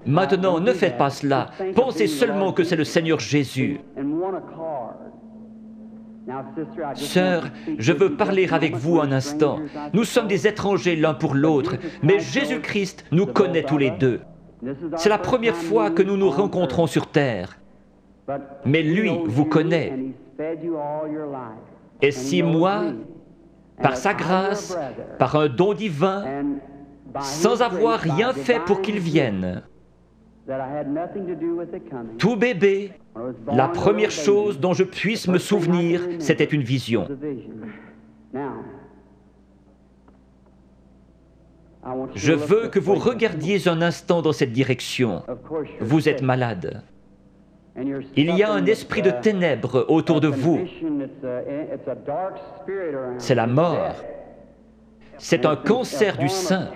Maintenant, ne faites pas cela. Pensez seulement que c'est le Seigneur Jésus. Sœur, je veux parler avec vous un instant. Nous sommes des étrangers l'un pour l'autre, mais Jésus-Christ nous connaît tous les deux. C'est la première fois que nous nous rencontrons sur terre. Mais lui vous connaît. Et si moi, par sa grâce, par un don divin, sans avoir rien fait pour qu'il vienne, tout bébé, la première chose dont je puisse me souvenir, c'était une vision. Je veux que vous regardiez un instant dans cette direction. Vous êtes malade. Il y a un esprit de ténèbres autour de vous. C'est la mort. C'est un cancer du sein.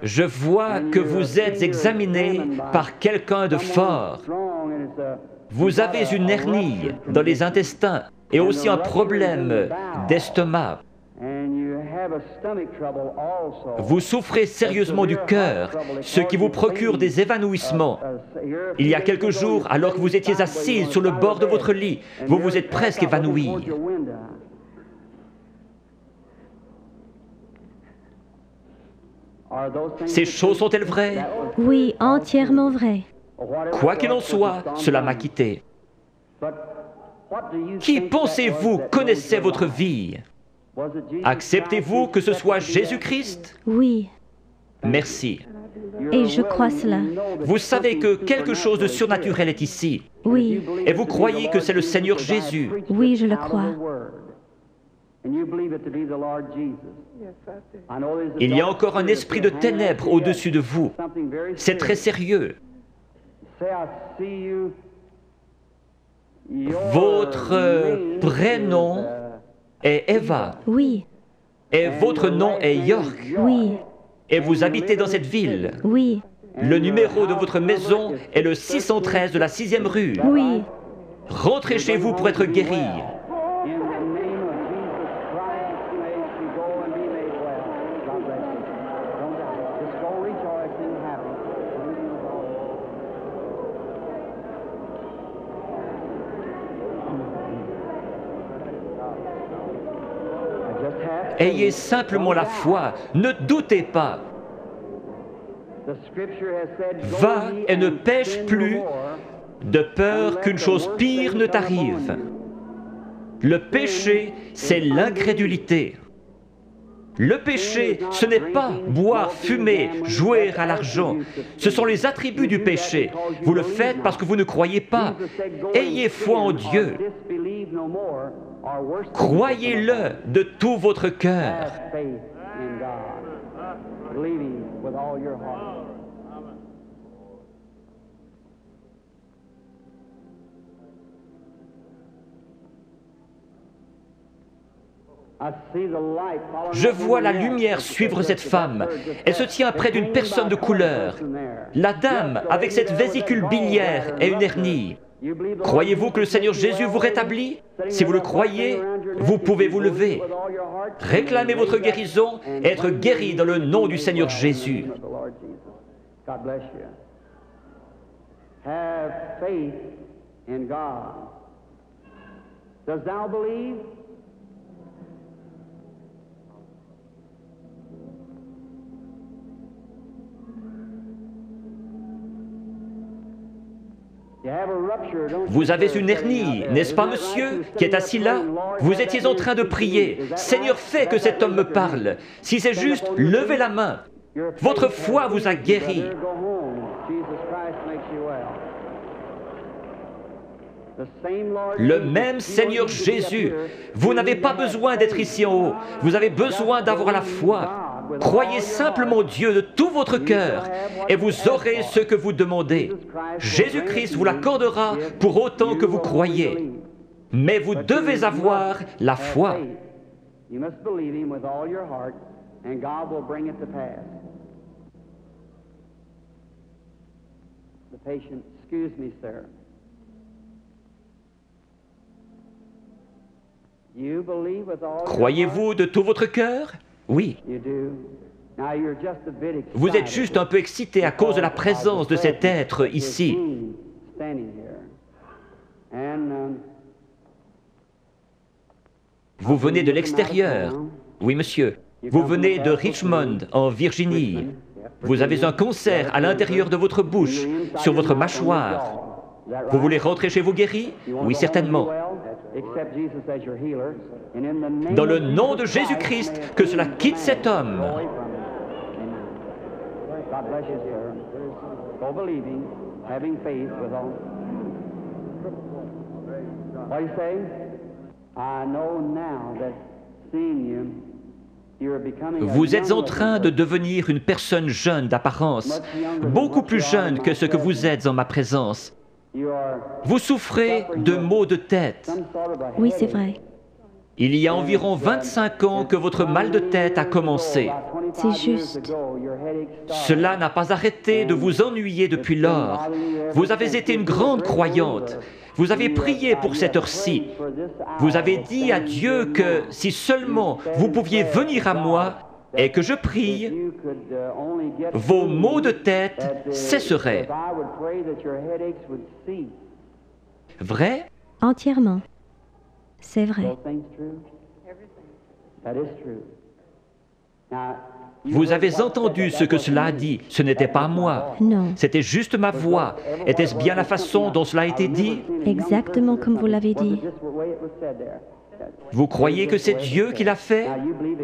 Je vois que vous êtes examiné par quelqu'un de fort. Vous avez une hernie dans les intestins et aussi un problème d'estomac. Vous souffrez sérieusement du cœur, ce qui vous procure des évanouissements. Il y a quelques jours, alors que vous étiez assise sur le bord de votre lit, vous vous êtes presque évanoui. Ces choses sont-elles vraies? Oui, entièrement vrai. Quoi qu'il en soit, cela m'a quitté. Qui pensez-vous connaissait votre vie? Acceptez-vous que ce soit Jésus-Christ? Oui, Merci. et je crois cela. Vous savez que quelque chose de surnaturel est ici. Oui, Et vous croyez que c'est le Seigneur Jésus. oui, je le crois. Il y a encore un esprit de ténèbres au-dessus de vous. C'est très sérieux. Votre prénom est Eva. Oui, Et votre nom est York. oui, Et vous habitez dans cette ville. oui, Le numéro de votre maison est le 613 de la 6e rue. oui. Rentrez chez vous pour être guéri. Ayez simplement la foi, ne doutez pas. Va et ne pêche plus, de peur qu'une chose pire ne t'arrive. Le péché, c'est l'incrédulité. Le péché, ce n'est pas boire, fumer, jouer à l'argent. Ce sont les attributs du péché. Vous le faites parce que vous ne croyez pas. Ayez foi en Dieu. Croyez-le de tout votre cœur. Je vois la lumière suivre cette femme. Elle se tient près d'une personne de couleur. La dame, avec cette vésicule biliaire et une hernie. Croyez-vous que le Seigneur Jésus vous rétablit? Si vous le croyez, vous pouvez vous lever. Réclamez votre guérison et être guéri dans le nom du Seigneur Jésus. Have faith in God. Does thou believe? Vous avez une hernie, n'est-ce pas, monsieur, qui est assis là? Vous étiez en train de prier. Seigneur, fais que cet homme me parle. Si c'est juste, levez la main. Votre foi vous a guéri. Le même Seigneur Jésus. Vous n'avez pas besoin d'être ici en haut. Vous avez besoin d'avoir la foi. Croyez simplement Dieu de tout votre cœur et vous aurez ce que vous demandez. Jésus-Christ vous l'accordera pour autant que vous croyez. Mais vous devez avoir la foi. The patient, excuse me, sir. You believe with all your Croyez-vous de tout votre cœur? Oui. heart? You do. Now you're just a bit excited. Vous êtes juste un peu excité à cause de la présence de cet être ici. Standing here. And, Vous venez de l'extérieur. Oui, monsieur. Vous venez de Richmond, en Virginie. Vous avez un cancer à l'intérieur de votre bouche, sur votre mâchoire. Vous voulez rentrer chez vous guéri? Oui, certainement. Dans le nom de Jésus-Christ, que cela quitte cet homme. God bless you, sir. Go believing, having faith with all. What do you say? I know now that seeing you, you're becoming a Vous êtes en young train de devenir une personne jeune d'apparence, beaucoup plus jeune que ce que vous êtes en ma présence. You are Vous souffrez de maux de tête. some sort of a Oui, c'est headache. vrai. Il y a environ 25 ans que votre mal de tête a commencé. C'est juste. Cela n'a pas arrêté de vous ennuyer depuis lors. Vous avez été une grande croyante. Vous avez prié pour cette heure-ci. Vous avez dit à Dieu que si seulement vous pouviez venir à moi et que je prie, vos maux de tête cesseraient. Vrai? Entièrement. C'est vrai. Vous avez entendu ce que cela a dit. Ce n'était pas moi. Non. C'était juste ma voix. Était-ce bien la façon dont cela a été dit? Exactement comme vous l'avez dit. Vous croyez que c'est Dieu qui l'a fait?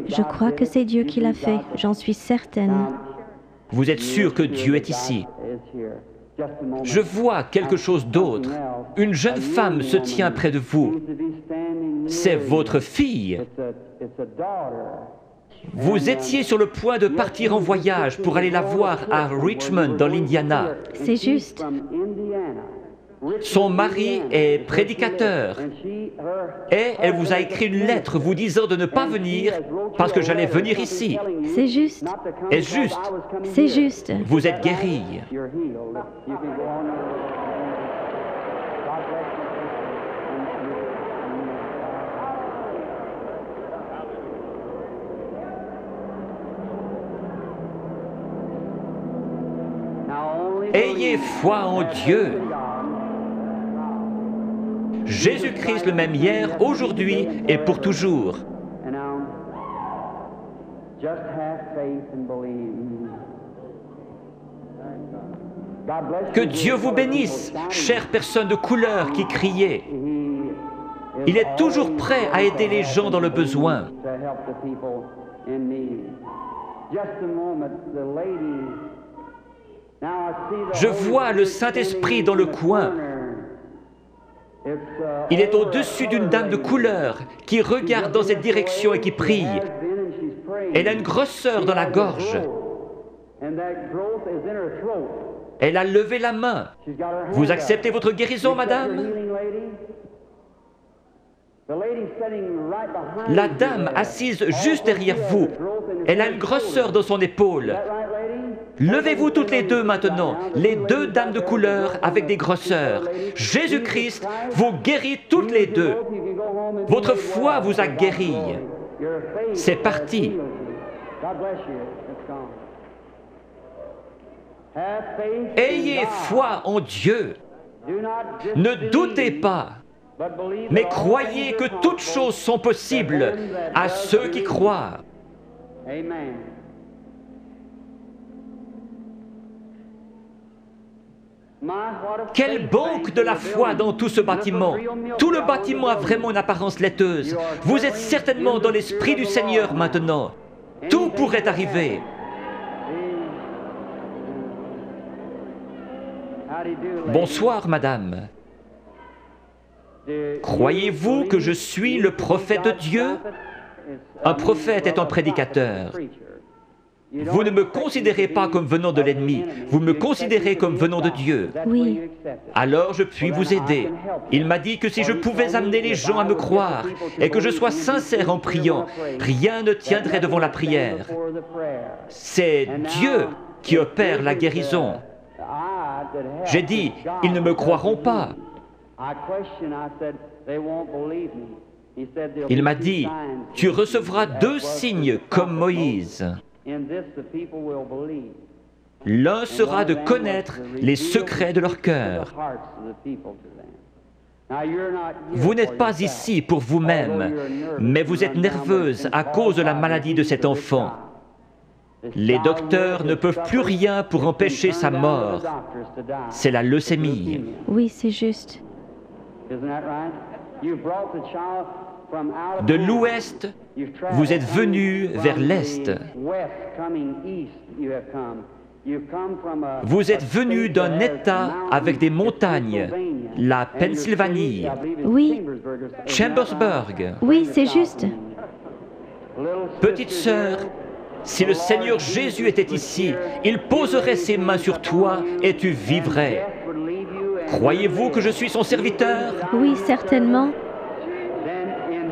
Je crois que c'est Dieu qui l'a fait. J'en suis certaine. Vous êtes sûr que Dieu est ici? Je vois quelque chose d'autre. Une jeune femme se tient près de vous. C'est votre fille. Vous étiez sur le point de partir en voyage pour aller la voir à Richmond, dans l'Indiana. C'est juste. Son mari est prédicateur et elle vous a écrit une lettre vous disant de ne pas venir parce que j'allais venir ici. C'est juste. Est-ce juste? C'est juste. Vous êtes guéri. Ayez foi en Dieu. Jésus-Christ le même hier, aujourd'hui et pour toujours. Que Dieu vous bénisse, chère personne de couleur qui criait. Il est toujours prêt à aider les gens dans le besoin. Je vois le Saint-Esprit dans le coin. Il est au-dessus d'une dame de couleur qui regarde dans cette direction et qui prie. Elle a une grosseur dans la gorge. Elle a levé la main. Vous acceptez votre guérison, madame? La dame assise juste derrière vous, elle a une grosseur dans son épaule. Levez-vous toutes les deux maintenant, les deux dames de couleur avec des grosseurs. Jésus-Christ vous guérit toutes les deux. Votre foi vous a guéri. C'est parti. Ayez foi en Dieu. Ne doutez pas, mais croyez que toutes choses sont possibles à ceux qui croient. Amen. Quelle banque de la foi dans tout ce bâtiment! Tout le bâtiment a vraiment une apparence laiteuse. Vous êtes certainement dans l'Esprit du Seigneur maintenant. Tout pourrait arriver. Bonsoir, madame. Croyez-vous que je suis le prophète de Dieu? Un prophète est un prédicateur. Vous ne me considérez pas comme venant de l'ennemi, vous me considérez comme venant de Dieu. Oui. Alors je puis vous aider. Il m'a dit que si je pouvais amener les gens à me croire et que je sois sincère en priant, rien ne tiendrait devant la prière. C'est Dieu qui opère la guérison. J'ai dit, ils ne me croiront pas. Il m'a dit, tu recevras 2 signes comme Moïse. L'un sera de connaître les secrets de leur cœur. Vous n'êtes pas ici pour vous-même, mais vous êtes nerveuse à cause de la maladie de cet enfant. Les docteurs ne peuvent plus rien pour empêcher sa mort. C'est la leucémie. Oui, c'est juste. De l'ouest, vous êtes venu vers l'est. Vous êtes venu d'un État avec des montagnes, la Pennsylvanie, Oui, Chambersburg. oui, c'est juste. Petite sœur, si le Seigneur Jésus était ici, il poserait ses mains sur toi et tu vivrais. Croyez-vous que je suis son serviteur? Oui, certainement.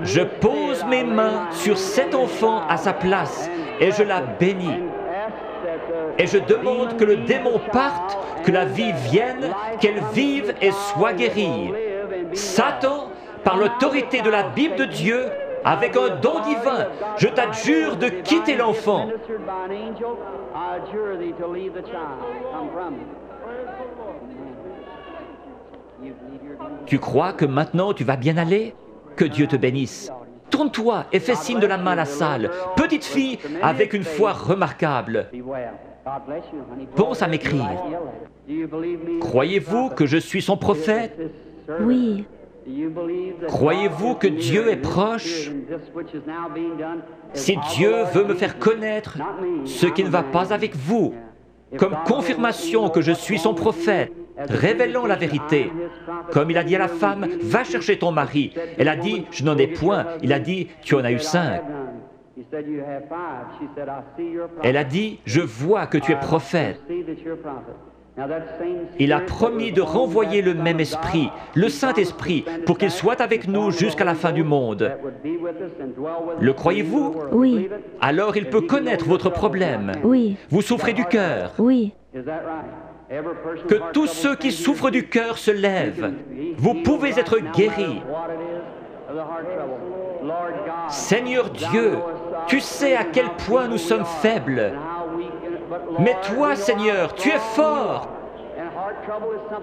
Je pose mes mains sur cet enfant à sa place et je la bénis. Et je demande que le démon parte, que la vie vienne, qu'elle vive et soit guérie. Satan, par l'autorité de la Bible de Dieu, avec un don divin, je t'adjure de quitter l'enfant. Tu crois que maintenant tu vas bien aller? Que Dieu te bénisse. Tourne-toi et fais signe de la main à la salle. Petite fille avec une foi remarquable. Pense à m'écrire. Croyez-vous que je suis son prophète? Oui, Croyez-vous que Dieu est proche? Si Dieu veut me faire connaître ce qui ne va pas avec vous, comme confirmation que je suis son prophète, révélant la vérité. Comme il a dit à la femme, va chercher ton mari. Elle a dit, je n'en ai point. Il a dit, tu en as eu 5. Elle a dit, je vois que tu es prophète. Il a promis de renvoyer le même esprit, le Saint-Esprit, pour qu'il soit avec nous jusqu'à la fin du monde. Le croyez-vous? oui, Alors il peut connaître votre problème. oui, Vous souffrez du cœur. oui. Que tous ceux qui souffrent du cœur se lèvent. Vous pouvez être guéris. Seigneur Dieu, tu sais à quel point nous sommes faibles. Mais toi, Seigneur, tu es fort.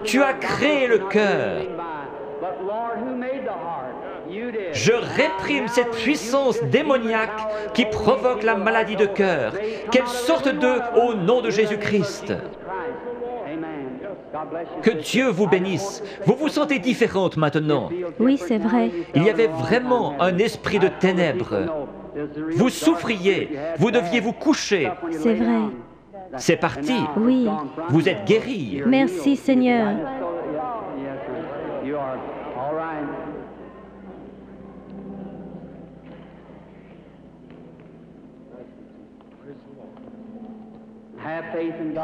Tu as créé le cœur. Je réprime cette puissance démoniaque qui provoque la maladie de cœur. Qu'elle sorte d'eux au nom de Jésus-Christ. Que Dieu vous bénisse. Vous vous sentez différente maintenant. Oui, c'est vrai. Il y avait vraiment un esprit de ténèbres. Vous souffriez. Vous deviez vous coucher. C'est vrai. C'est parti. Oui. Vous êtes guéri. Merci, Seigneur.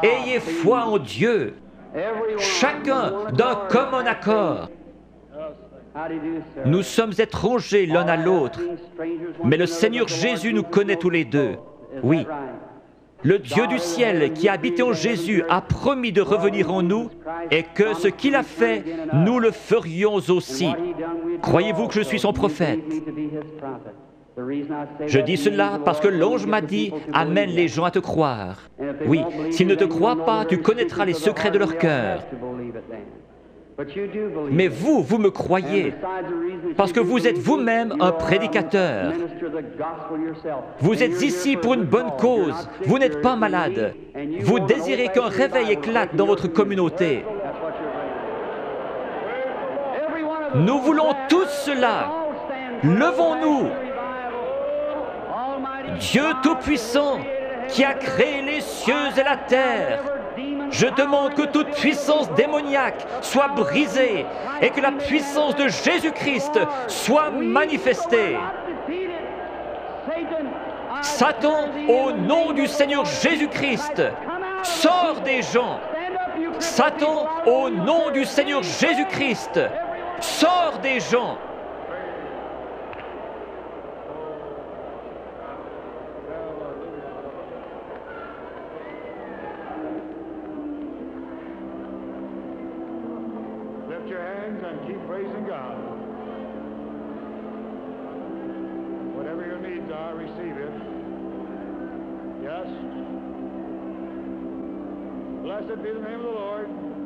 Ayez foi en Dieu. Chacun d'un commun accord. Nous sommes étrangers l'un à l'autre, mais le Seigneur Jésus nous connaît tous les deux. Oui. Le Dieu du ciel qui habite en Jésus a promis de revenir en nous et que ce qu'il a fait, nous le ferions aussi. Croyez-vous que je suis son prophète? Je dis cela parce que l'ange m'a dit « Amène les gens à te croire ». Oui, s'ils ne te croient pas, tu connaîtras les secrets de leur cœur. Mais vous, vous me croyez, parce que vous êtes vous-même un prédicateur. Vous êtes ici pour une bonne cause, vous n'êtes pas malade. Vous désirez qu'un réveil éclate dans votre communauté. Nous voulons tous cela. Levons-nous. Dieu Tout-Puissant, qui a créé les cieux et la terre, je demande que toute puissance démoniaque soit brisée et que la puissance de Jésus-Christ soit manifestée. Satan, au nom du Seigneur Jésus-Christ, sors des gens. Satan, au nom du Seigneur Jésus-Christ, sors des gens. praising God. Whatever your needs are, receive it. Yes. Blessed be the name of the Lord.